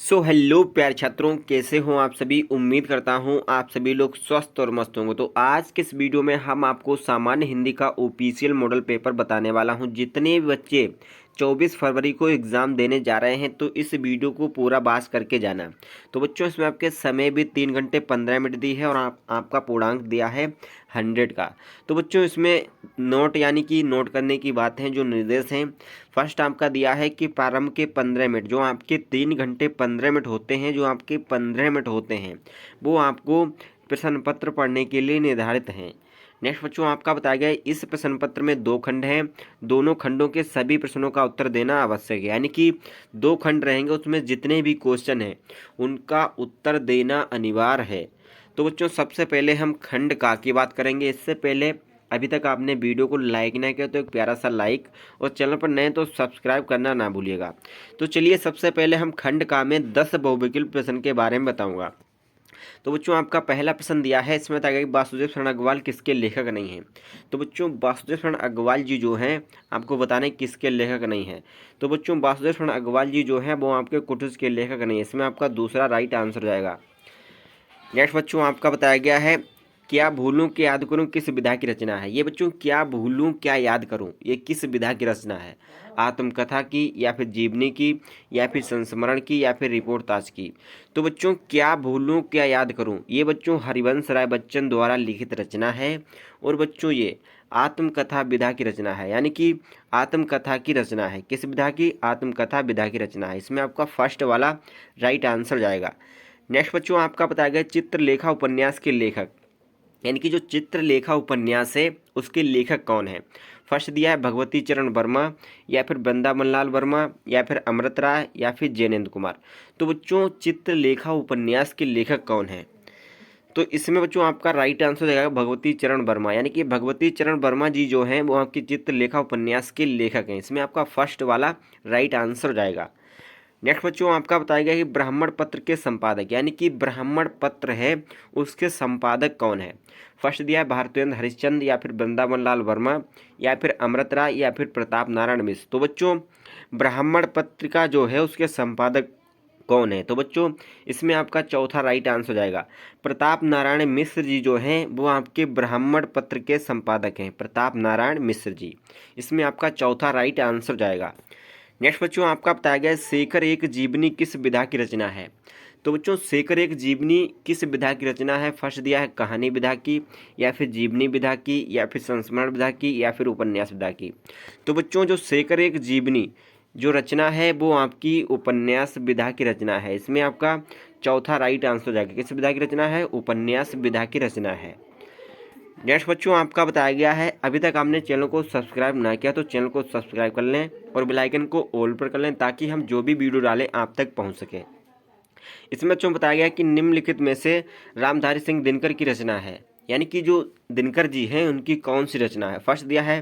Hello प्यारे छात्रों, कैसे हो आप सभी। उम्मीद करता हूँ आप सभी लोग स्वस्थ और मस्त होंगे। तो आज के इस वीडियो में हम आपको सामान्य हिंदी का ऑफिशियल मॉडल पेपर बताने वाला हूँ। जितने भी बच्चे 24 फरवरी को एग्ज़ाम देने जा रहे हैं तो इस वीडियो को पूरा पास करके जाना। तो बच्चों इसमें आपके समय भी 3 घंटे 15 मिनट दी है और आपका पूर्णांक दिया है 100 का। तो बच्चों इसमें नोट यानी कि नोट करने की बात है, जो निर्देश हैं। फर्स्ट आपका दिया है कि प्रारंभ के 15 मिनट, जो आपके 3 घंटे 15 मिनट होते हैं, जो आपके 15 मिनट होते हैं वो आपको प्रश्न पत्र पढ़ने के लिए निर्धारित हैं। नेक्स्ट बच्चों आपका बताया गया है इस प्रश्न पत्र में 2 खंड हैं, दोनों खंडों के सभी प्रश्नों का उत्तर देना आवश्यक है। यानी कि 2 खंड रहेंगे, उसमें जितने भी क्वेश्चन हैं उनका उत्तर देना अनिवार्य है। तो बच्चों सबसे पहले हम खंड का की बात करेंगे। इससे पहले अभी तक आपने वीडियो को लाइक ना किया तो एक प्यारा सा लाइक, और चैनल पर नए तो सब्सक्राइब करना ना भूलिएगा। तो चलिए सबसे पहले हम खंड का में 10 बहुविकल्प प्रश्न के बारे में बताऊंगा। तो बच्चों आपका पहला प्रश्न दिया है, इसमें बताया गया कि वासुदेव शरण अग्रवाल किसके लेखक नहीं हैं। तो बच्चों वासुदेव शरण अग्रवाल जी जो हैं आपको बताने किसके लेखक नहीं हैं। तो बच्चों वासुदेव शरण अग्रवाल जी जो हैं वो आपके कुटुस के लेखक नहीं है। इसमें आपका दूसरा राइट आंसर हो जाएगा। नेक्स्ट बच्चों आपका बताया गया है क्या भूलूं क्या याद करूं किस विधा की रचना है। ये बच्चों क्या भूलूं क्या याद करूं ये किस विधा की रचना है। आत्मकथा की, या फिर जीवनी की, या फिर संस्मरण की, या फिर रिपोर्टाज की। तो बच्चों क्या भूलूं क्या याद करूं ये बच्चों हरिवंश राय बच्चन द्वारा लिखित रचना है। और बच्चों ये आत्मकथा विधा की रचना है, यानी कि आत्मकथा की रचना है। किस विधा की? आत्मकथा विधा की रचना है। इसमें आपका फर्स्ट वाला राइट आंसर जाएगा। नेक्स्ट बच्चों आपका बताया गया चित्रलेखा उपन्यास के लेखक, यानी कि जो चित्रलेखा उपन्यास है उसके लेखक कौन है। फर्स्ट दिया है भगवती चरण वर्मा, या फिर वृंदावन लाल वर्मा, या फिर अमृत राय, या फिर जैनेन्द्र कुमार। तो बच्चों चित्रलेखा उपन्यास के लेखक कौन है? तो इसमें बच्चों आपका राइट आंसर हो जाएगा भगवती चरण वर्मा, यानी कि भगवती चरण वर्मा जी जो हैं वो आपकी चित्रलेखा उपन्यास के लेखक हैं। इसमें आपका फर्स्ट वाला राइट आंसर हो जाएगा। नेक्स्ट बच्चों आपका बताया गया कि ब्राह्मण पत्र के संपादक, यानी कि ब्राह्मण पत्र है उसके संपादक कौन है। फर्स्ट दिया है भारतेंद्र हरिश्चंद्र, या फिर वृंदावन लाल वर्मा, या फिर अमृत राय, या फिर प्रताप नारायण मिश्र। तो बच्चों ब्राह्मण पत्रिका जो है उसके संपादक कौन है। तो बच्चों इसमें आपका चौथा राइट आंसर हो जाएगा प्रताप नारायण मिश्र जी जो हैं वो आपके ब्राह्मण पत्र के संपादक हैं, प्रताप नारायण मिश्र जी। इसमें आपका चौथा राइट आंसर जाएगा। नेक्स्ट बच्चों आपका बताया गया है शेखर एक जीवनी किस विधा की रचना है। तो बच्चों शेखर एक जीवनी किस विधा की रचना है। फर्स्ट दिया है कहानी विधा की, या फिर जीवनी विधा की, या फिर संस्मरण विधा की, या फिर उपन्यास विधा की। तो बच्चों जो शेखर एक जीवनी जो रचना है वो आपकी उपन्यास विधा की रचना है। इसमें आपका चौथा राइट आंसर हो जाएगा। किस विधा की रचना है? उपन्यास विधा की रचना है। नेक्स्ट बच्चों आपका बताया गया है अभी तक आपने चैनल को सब्सक्राइब ना किया तो चैनल को सब्सक्राइब कर लें और बेल आइकन को ऑल पर कर लें, ताकि हम जो भी वीडियो डालें आप तक पहुंच सके। इसमें बच्चों बताया गया कि निम्नलिखित में से रामधारी सिंह दिनकर की रचना है, यानी कि जो दिनकर जी हैं उनकी कौन सी रचना है। फर्स्ट दिया है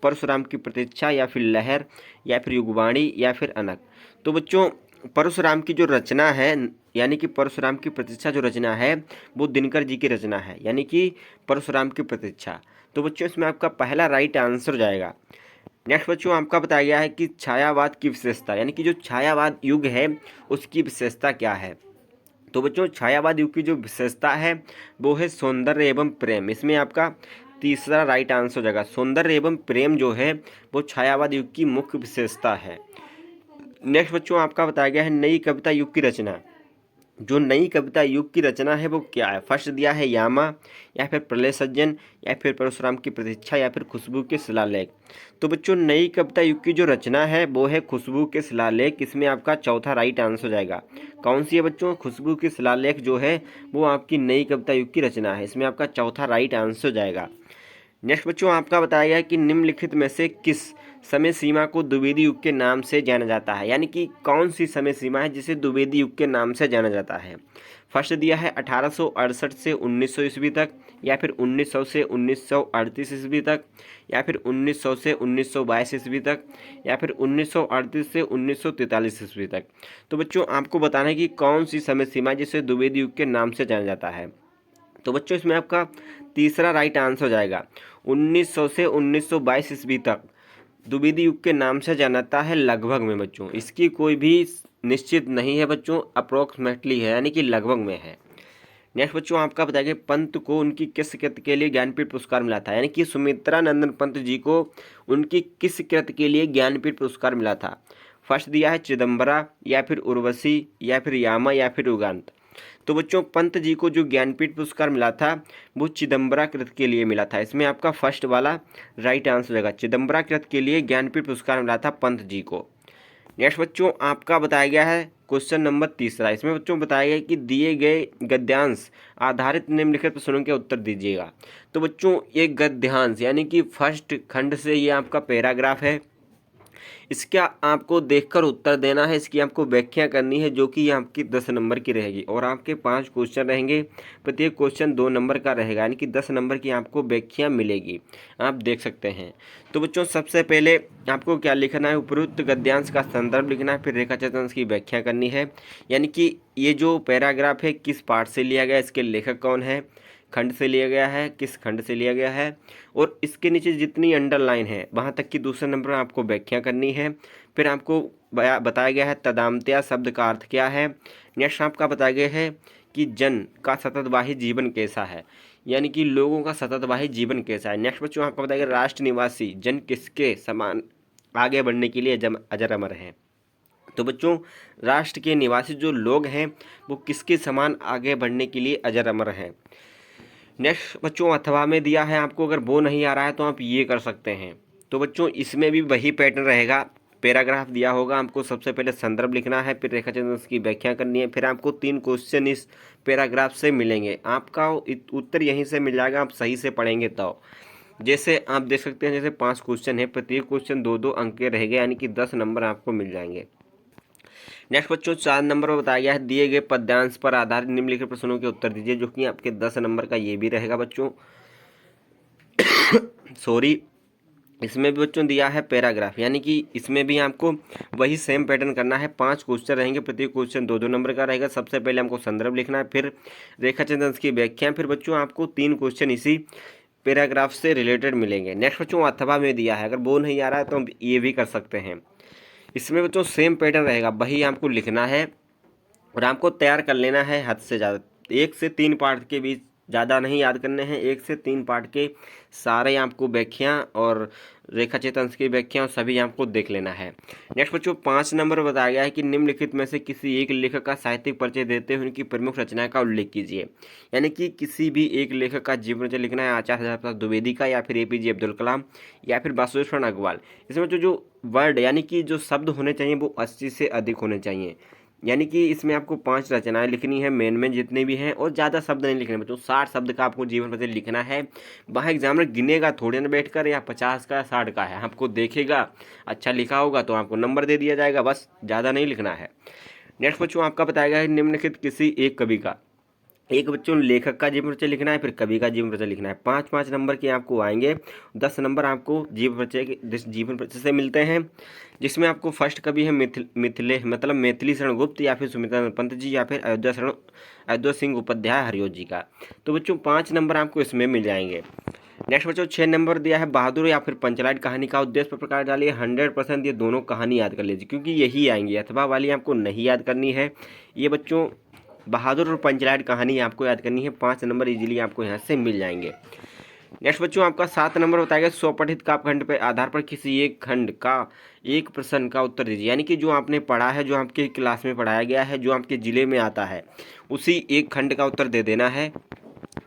परशुराम की प्रतीक्षा, या फिर लहर, या फिर युगवाणी, या फिर अनक। तो बच्चों परशुराम की जो रचना है, यानी कि परशुराम की प्रतीक्षा जो रचना है वो दिनकर जी की रचना है, यानी कि परशुराम की प्रतीक्षा। तो बच्चों इसमें आपका पहला राइट आंसर हो जाएगा। नेक्स्ट बच्चों आपका बताया गया है कि छायावाद की विशेषता, यानी कि जो छायावाद युग है उसकी विशेषता क्या है। तो बच्चों छायावाद युग की जो विशेषता है वो है सौंदर्य एवं प्रेम। इसमें आपका तीसरा राइट आंसर हो जाएगा। सौंदर्य एवं प्रेम जो है वो छायावाद युग की मुख्य विशेषता है। नेक्स्ट बच्चों आपका बताया गया है नई कविता युग की रचना। जो नई कविता युग की रचना है वो क्या है। फर्स्ट दिया है यामा, या फिर प्रलय सज्जन, या फिर परशुराम की प्रतीक्षा, या फिर खुशबू के शिलालेख। तो बच्चों नई कविता युग की जो रचना है वो है खुशबू के शिलालेख। इसमें आपका चौथा राइट आंसर हो जाएगा। कौन सी है बच्चों? खुशबू के शिलालेख जो है वो आपकी नई कविता युग की रचना है। इसमें आपका चौथा राइट आंसर हो जाएगा। नेक्स्ट बच्चों आपका बताया गया कि निम्नलिखित में से किस समय सीमा को द्विवेदी युग के नाम से जाना जाता है, यानी कि कौन सी समय सीमा है जिसे द्विवेदी युग के नाम से जाना जाता है। फर्स्ट दिया है 1868 से 1900 ईस्वी तक, या फिर 1900 से 1938 ईस्वी तक, या फिर 1900 से 1922 ईस्वी तक, या फिर 1938 से 1943 ईस्वी तक। तो बच्चों आपको बताना है कि कौन सी समय सीमा है जिसे द्विवेदी युग के नाम से जाना जाता है। तो बच्चों इसमें आपका तीसरा राइट आंसर हो जाएगा 1900 से 1922 ईस्वी तक द्विवेदी युग के नाम से जाना जाता है लगभग में। बच्चों इसकी कोई भी निश्चित नहीं है बच्चों, अप्रोक्सीमेटली है, यानी कि लगभग में है। नेक्स्ट बच्चों आपका बताइए पंत को उनकी किस कृत के लिए ज्ञानपीठ पुरस्कार मिला था, यानी कि सुमित्रा नंदन पंत जी को उनकी किस कृत के लिए ज्ञानपीठ पुरस्कार मिला था। फर्स्ट दिया है चिदम्बरा, या फिर उर्वशी, या फिर यामा, या फिर युगांत। तो बच्चों पंत जी को जो ज्ञानपीठ पुरस्कार मिला था वो चिदम्बरा कृत के लिए मिला था। इसमें आपका फर्स्ट वाला राइट आंसर रहेगा, चिदम्बरा कृत के लिए ज्ञानपीठ पुरस्कार मिला था पंत जी को। नेक्स्ट बच्चों आपका बताया गया है क्वेश्चन नंबर 3। इसमें बच्चों बताया गया कि दिए गए गद्यांश आधारित निम्नलिखित प्रश्नों के उत्तर दीजिएगा। तो बच्चों एक गद्यांश यानी कि फर्स्ट खंड से ये आपका पैराग्राफ है, इसका आपको देखकर उत्तर देना है, इसकी आपको व्याख्या करनी है, जो कि आपकी 10 नंबर की रहेगी। और आपके 5 क्वेश्चन रहेंगे, प्रत्येक क्वेश्चन 2 नंबर का रहेगा, यानी कि 10 नंबर की आपको व्याख्या मिलेगी, आप देख सकते हैं। तो बच्चों सबसे पहले आपको क्या लिखना है, उपरोक्त गद्यांश का संदर्भ लिखना है, फिर रेखाचित्र की व्याख्या करनी है, यानी कि ये जो पैराग्राफ है किस पार्ट से लिया गया, इसके लेखक कौन है, खंड से लिया गया है, किस खंड से लिया गया है, और इसके नीचे जितनी अंडरलाइन है वहाँ तक की दूसरे नंबर में आपको व्याख्या करनी है। फिर आपको बताया गया है तदामत्या शब्द का अर्थ क्या है। नेक्स्ट आपका बताया गया है कि जन का सततवाही जीवन कैसा है, यानी कि लोगों का सततवाही जीवन कैसा है। नेक्स्ट बच्चों आपका बताया गया राष्ट्र निवासी जन किसके समान आगे बढ़ने के लिए अजर अमर हैं। तो बच्चों राष्ट्र के निवासी जो लोग हैं वो किसके समान आगे बढ़ने के लिए अजर अमर हैं। नेक्स्ट बच्चों अथवा में दिया है आपको, अगर वो नहीं आ रहा है तो आप ये कर सकते हैं। तो बच्चों इसमें भी वही पैटर्न रहेगा, पैराग्राफ दिया होगा, आपको सबसे पहले संदर्भ लिखना है, फिर रेखाचित्र की व्याख्या करनी है, फिर आपको 3 क्वेश्चन इस पैराग्राफ से मिलेंगे, आपका उत्तर यहीं से मिल जाएगा, आप सही से पढ़ेंगे तो। जैसे आप देख सकते हैं जैसे 5 क्वेश्चन है, प्रत्येक क्वेश्चन 2-2 अंक के रहेंगे, यानी कि 10 नंबर आपको मिल जाएंगे। नेक्स्ट बच्चों 4 नंबर में बताया गया है दिए गए पद्यांश पर आधारित निम्नलिखित प्रश्नों के उत्तर दीजिए, जो कि आपके 10 नंबर का ये भी रहेगा बच्चों। सॉरी, इसमें भी बच्चों दिया है पैराग्राफ, यानी कि इसमें भी आपको वही सेम पैटर्न करना है। 5 क्वेश्चन रहेंगे, प्रत्येक क्वेश्चन 2-2 नंबर का रहेगा। सबसे पहले हमको संदर्भ लिखना है, फिर रेखाचित्र की व्याख्या, फिर बच्चों आपको 3 क्वेश्चन इसी पैराग्राफ से रिलेटेड मिलेंगे। नेक्स्ट बच्चों अथवा में दिया है, अगर वो नहीं आ रहा है तो हम ये भी कर सकते हैं। इसमें बच्चों सेम पैटर्न रहेगा, वही आपको लिखना है और आपको तैयार कर लेना है हद से ज़्यादा। 1 से 3 पार्ट के बीच ज़्यादा नहीं याद करने हैं, 1 से 3 पार्ट के सारे आपको व्याख्या और रेखाचित्र अंश की व्याख्या सभी आपको देख लेना है। नेक्स्ट बच्चों 5 नंबर बताया गया है कि निम्नलिखित में से किसी एक लेखक का साहित्यिक परिचय देते हुए उनकी प्रमुख रचना का उल्लेख कीजिए, यानी कि किसी भी एक लेखक का जीवन परिचय लिखना है, आचार्य हजारा प्रसाद द्विवेदी का, या फिर APJ अब्दुल कलाम, या फिर वासुदेव अग्रवाल। इसमें जो वर्ड यानी कि जो शब्द होने चाहिए वो 80 से अधिक होने चाहिए, यानी कि इसमें आपको 5 रचनाएं लिखनी है मेन जितने भी हैं, और ज़्यादा शब्द नहीं लिखने बच्चों। 60 शब्द का आपको जीवन परिचय लिखना है। वहाँ एग्जामिनर गिनेगा थोड़े ना बैठकर, या 50 का 60 का है, आपको देखेगा अच्छा लिखा होगा तो आपको नंबर दे दिया जाएगा, बस ज़्यादा नहीं लिखना है। नेक्स्ट बच्चों आपका बताया गया है निम्नलिखित किसी एक कवि का, एक बच्चों लेखक का जीवन परिचय लिखना है, फिर कवि का जीवन परिचय लिखना है। 5-5 नंबर के आपको आएंगे, 10 नंबर आपको जीवन परिचय से मिलते हैं, जिसमें आपको फर्स्ट कवि है मैथिली शरण गुप्त, या फिर सुमित्रा पंत जी, या फिर अयोध्या सिंह उपाध्याय हरियों जी का। तो बच्चों 5 नंबर आपको इसमें मिल जाएंगे। नेक्स्ट बच्चों 6 नंबर दिया है बहादुर या फिर पंचलाइट कहानी का उद्देश्य पर प्रकाश डालिए। 100% ये दोनों कहानी याद कर लीजिए, क्योंकि यही आएंगी, अथवा वाली आपको नहीं याद करनी है। ये बच्चों बहादुर और पंचलाइट कहानी आपको याद करनी है, 5 नंबर इजीली आपको यहाँ से मिल जाएंगे। नेक्स्ट बच्चों आपका 7 नंबर बताएगा स्वपठित काव्यखंड पे आधार पर किसी एक खंड का एक प्रश्न का उत्तर दीजिए, यानी कि जो आपने पढ़ा है, जो आपके क्लास में पढ़ाया गया है, जो आपके ज़िले में आता है, उसी एक खंड का उत्तर दे देना है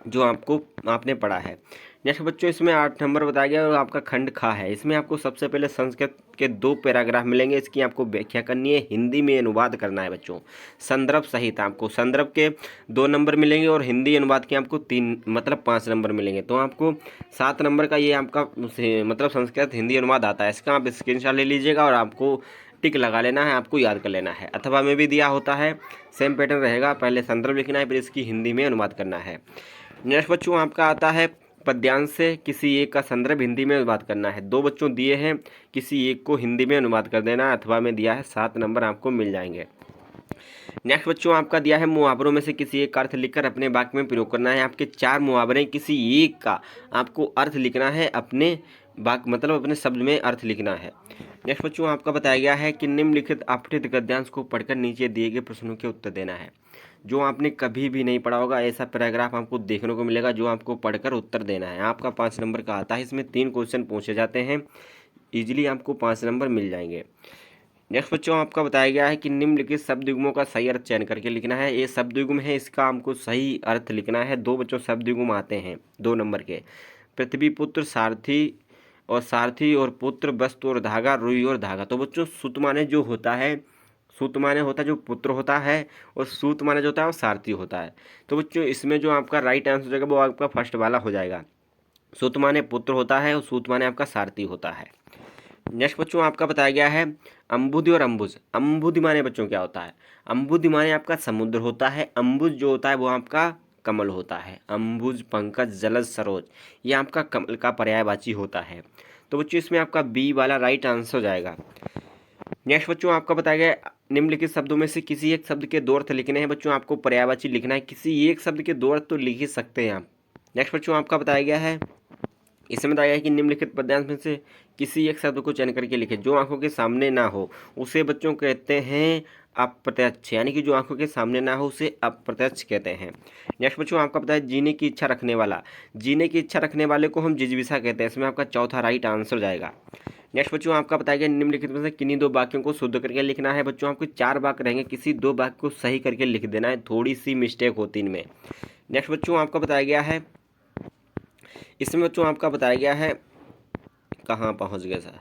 जो आपने पढ़ा है। नेक्स्ट बच्चों इसमें 8 नंबर बताया गया और आपका खंड खा है। इसमें आपको सबसे पहले संस्कृत के 2 पैराग्राफ मिलेंगे, इसकी आपको व्याख्या करनी है, हिंदी में अनुवाद करना है बच्चों, संदर्भ सहित। आपको संदर्भ के 2 नंबर मिलेंगे और हिंदी अनुवाद के आपको 5 नंबर मिलेंगे। तो आपको 7 नंबर का ये आपका संस्कृत हिंदी अनुवाद आता है, इसका आप स्क्रीनशॉट ले लीजिएगा और आपको टिक लगा लेना है, आपको याद कर लेना है। अथवा में भी दिया होता है, सेम पैटर्न रहेगा, पहले संदर्भ लिखना है, फिर इसकी हिंदी में अनुवाद करना है। नेक्स्ट बच्चों आपका आता है पद्यांश से किसी एक का संदर्भ हिंदी में अनुवाद करना है। 2 बच्चों दिए हैं, किसी एक को हिंदी में अनुवाद कर देना है, अथवा में दिया है, 7 नंबर आपको मिल जाएंगे। नेक्स्ट बच्चों आपका दिया है मुहावरों में से किसी एक का अर्थ लिखकर अपने वाक्य में प्रयोग करना है। आपके 4 मुहावरे, किसी एक का आपको अर्थ लिखना है, अपने वाक्य अपने शब्द में अर्थ लिखना है। नेक्स्ट बच्चों आपका बताया गया है कि निम्नलिखित अपठित गद्यांश को पढ़कर नीचे दिए गए प्रश्नों के उत्तर देना है। जो आपने कभी भी नहीं पढ़ा होगा ऐसा पैराग्राफ आपको देखने को मिलेगा जो आपको पढ़कर उत्तर देना है। आपका 5 नंबर का आता है, इसमें 3 क्वेश्चन पूछे जाते हैं, इजीली आपको 5 नंबर मिल जाएंगे। नेक्स्ट बच्चों आपका बताया गया है कि निम्नलिखित शब्द युग्मों का सही अर्थ चयन करके लिखना है। ये शब्द युग्म है, इसका हमको सही अर्थ लिखना है। 2 बच्चों शब्द युग्म आते हैं 2 नंबर के, पृथ्वी पुत्र सारथी और सारथी और पुत्र, वस्तु और धागा, रुई और धागा। तो बच्चों सूत माने जो होता है, सूत माने होता है जो पुत्र होता है, और सूत माने जो होता है वो सारथी होता है। तो बच्चों इसमें जो आपका राइट आंसर हो जाएगा वो आपका फर्स्ट वाला हो जाएगा। सूत माने पुत्र होता है और सूत माने आपका सारथी होता है। नेक्स्ट बच्चों आपका बताया गया है अम्बुदि और अम्बुज। अम्बुदि माने बच्चों क्या होता है? अम्बुदि माने आपका समुद्र होता है, अम्बुज जो होता है वो आपका कमल होता है। अम्बुज, पंकज, जलज, सरोज, ये आपका कमल का पर्यायवाची होता है। तो बच्चों इसमें आपका बी वाला राइट आंसर हो जाएगा। नेक्स्ट बच्चों आपका बताया गया निम्नलिखित शब्दों में से किसी एक शब्द के 2 अर्थ लिखने हैं। बच्चों आपको पर्यायवाची लिखना है, किसी एक शब्द के 2 अर्थ तो लिख ही सकते हैं आप। नेक्स्ट बच्चों आपका बताया गया है, इसमें बताया गया है कि निम्नलिखित पद्यांश में से किसी एक शब्द को चयन करके लिखें। जो आंखों के सामने ना हो उसे बच्चों कहते हैं अप्रत्यक्ष, यानी कि जो आंखों के सामने ना हो उसे अप्रत्यक्ष कहते हैं। नेक्स्ट बच्चों आपका बताया जीने की इच्छा रखने वाला। जीने की इच्छा रखने वाले को हम जिजीविषा कहते हैं, इसमें आपका चौथा राइट आंसर हो जाएगा। नेक्स्ट बच्चों आपका बताया गया निम्नलिखित में से किन्हीं 2 वाक्यों को शुद्ध करके लिखना है। बच्चों आपको 4 वाक्य रहेंगे, किसी 2 वाक्य को सही करके लिख देना है, थोड़ी सी मिस्टेक होती इनमें। नेक्स्ट बच्चों आपका बताया गया है, इसमें बच्चों आपका बताया गया है, कहाँ पहुँच गए सर,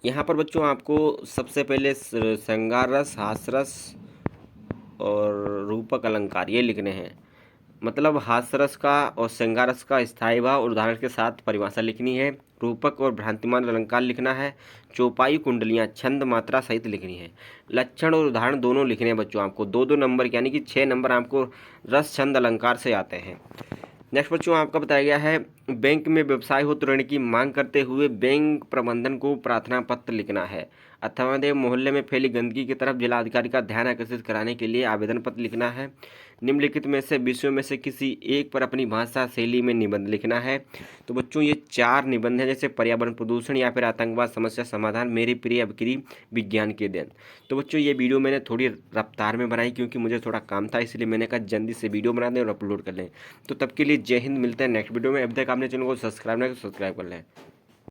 यहाँ पर बच्चों आपको सबसे पहले श्रृंगार रस, हास्यरस और रूपक अलंकार ये लिखने हैं। मतलब हास्यरस का और श्रृंगार रस का स्थायी भाव और उदाहरण के साथ परिभाषा लिखनी है। रूपक और भ्रांतिमान अलंकार लिखना है। चौपाई, कुंडलियाँ, छंद, मात्रा सहित लिखनी है। लक्षण और उदाहरण दोनों लिखने हैं बच्चों आपको। 2-2 नंबर यानी कि 6 नंबर आपको रस, छंद, अलंकार से आते हैं। नेक्स्ट बच्चों आपका बताया गया है बैंक में व्यवसाय हो तो ऋण की मांग करते हुए बैंक प्रबंधन को प्रार्थना पत्र लिखना है। अथवा मोहल्ले में फैली गंदगी की तरफ जिलाधिकारी का ध्यान आकर्षित कराने के लिए आवेदन पत्र लिखना है। निम्नलिखित में से विषयों में से किसी एक पर अपनी भाषा शैली में निबंध लिखना है। तो बच्चों ये 4 निबंध हैं, जैसे पर्यावरण प्रदूषण या फिर आतंकवाद समस्या समाधान, मेरी प्रिय अबकरी, विज्ञान के दिन। तो बच्चों ये वीडियो मैंने थोड़ी रफ्तार में बनाई क्योंकि मुझे थोड़ा काम था, इसलिए मैंने कहा जल्दी से वीडियो बना दें और अपलोड कर लें। तो तब के लिए जय हिंद, मिलते हैं नेक्स्ट वीडियो में। अभी तक आपने चैनल को सब्सक्राइब नहीं किया तो सब्सक्राइब कर लें।